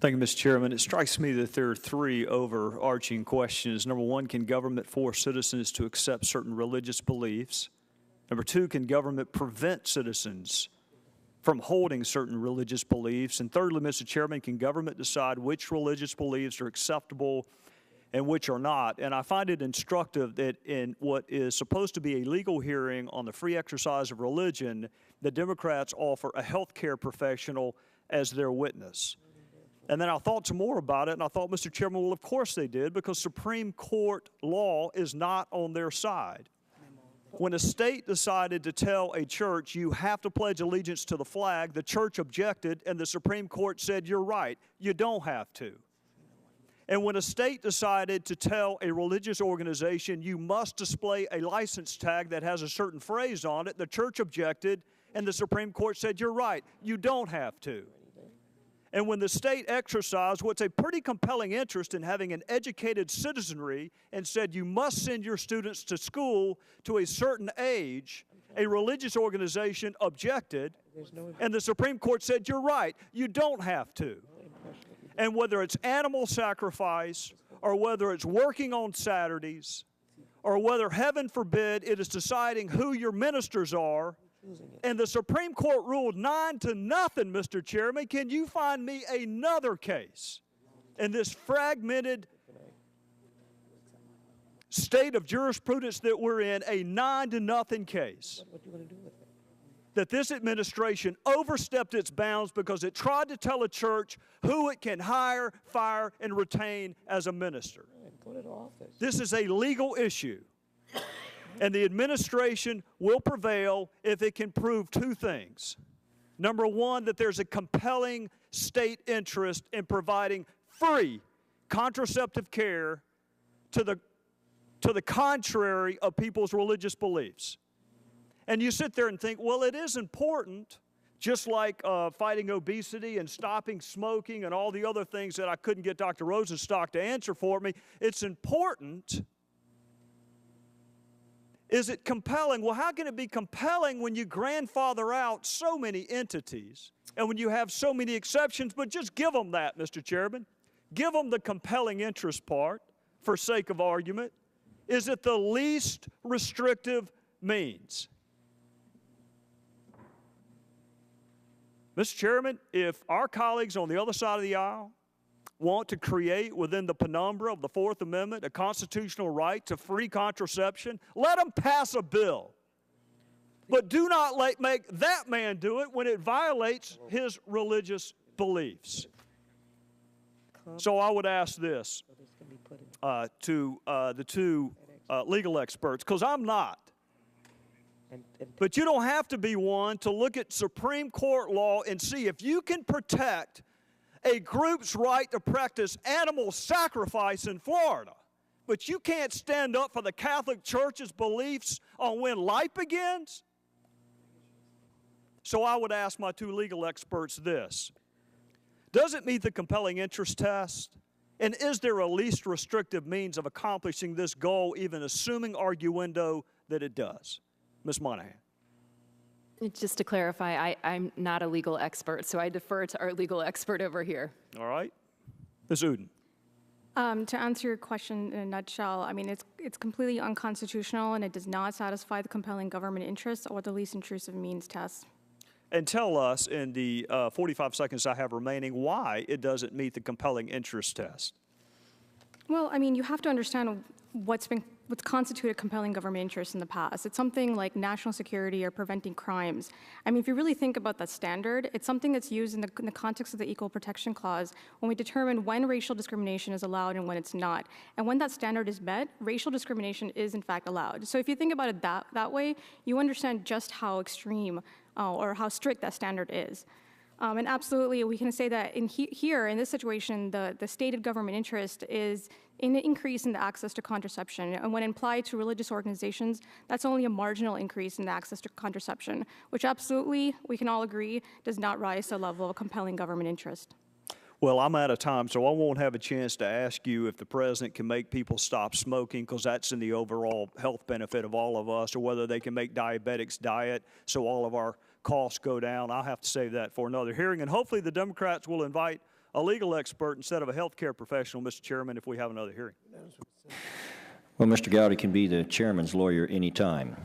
Thank you, Mr. Chairman. It strikes me that there are three overarching questions. Number one, can government force citizens to accept certain religious beliefs? Number two, can government prevent citizens from holding certain religious beliefs? And thirdly, Mr. Chairman, can government decide which religious beliefs are acceptable and which are not? And I find it instructive that in what is supposed to be a legal hearing on the free exercise of religion, the Democrats offer a healthcare professional as their witness. And then I thought some more about it, and I thought, Mr. Chairman, well, of course they did, because Supreme Court law is not on their side. When a state decided to tell a church, you have to pledge allegiance to the flag, the church objected, and the Supreme Court said, you're right, you don't have to. And when a state decided to tell a religious organization, you must display a license tag that has a certain phrase on it, the church objected, and the Supreme Court said, you're right, you don't have to. And when the state exercised what's a pretty compelling interest in having an educated citizenry and said you must send your students to school to a certain age, a religious organization objected, and the Supreme Court said, you're right, you don't have to. And whether it's animal sacrifice, or whether it's working on Saturdays, or whether, heaven forbid, it is deciding who your ministers are, and the Supreme Court ruled 9-0, Mr. Chairman. Can you find me another case in this fragmented state of jurisprudence that we're in, a 9-0 case, that this administration overstepped its bounds because it tried to tell a church who it can hire, fire, and retain as a minister? This is a legal issue. And the administration will prevail if it can prove two things. Number one, that there's a compelling state interest in providing free contraceptive care to the contrary of people's religious beliefs. And you sit there and think, well, it is important, just like fighting obesity and stopping smoking and all the other things that I couldn't get Dr. Rosenstock to answer for me. It's important. Is it compelling? Well, how can it be compelling when you grandfather out so many entities and when you have so many exceptions? But just give them that, Mr. Chairman. Give them the compelling interest part for sake of argument. Is it the least restrictive means? Mr. Chairman, if our colleagues on the other side of the aisle want to create within the penumbra of the Fourth Amendment a constitutional right to free contraception, let them pass a bill. But do not make that man do it when it violates his religious beliefs. So I would ask this to the two legal experts, because I'm not. But you don't have to be one to look at Supreme Court law and see if you can protect a group's right to practice animal sacrifice in Florida, but you can't stand up for the Catholic Church's beliefs on when life begins? So I would ask my two legal experts this. Does it meet the compelling interest test? And is there a least restrictive means of accomplishing this goal, even assuming arguendo that it does? Ms. Monahan. Just to clarify, I'm not a legal expert, so I defer to our legal expert over here. All right. Ms. Uden. To answer your question in a nutshell, I mean, it's completely unconstitutional, and it does not satisfy the compelling government interest or the least intrusive means test. And tell us, in the 45 seconds I have remaining, why it doesn't meet the compelling interest test. Well, I mean, you have to understand what's constituted compelling government interest in the past. It's something like national security or preventing crimes. I mean, if you really think about that standard, it's something that's used in the context of the Equal Protection Clause when we determine when racial discrimination is allowed and when it's not. And when that standard is met, racial discrimination is in fact allowed. So if you think about it that way, you understand just how extreme or how strict that standard is. And absolutely, we can say that here, in this situation, the stated government interest is in an increase in the access to contraception. And when applied to religious organizations, that's only a marginal increase in the access to contraception, which absolutely, we can all agree, does not rise to the level of compelling government interest. Well, I'm out of time, so I won't have a chance to ask you if the president can make people stop smoking, because that's in the overall health benefit of all of us, or whether they can make diabetics diet so all of our costs go down. I'll have to save that for another hearing. And hopefully the Democrats will invite a legal expert instead of a healthcare professional, Mr. Chairman, if we have another hearing. Well, Mr. Gowdy can be the chairman's lawyer anytime.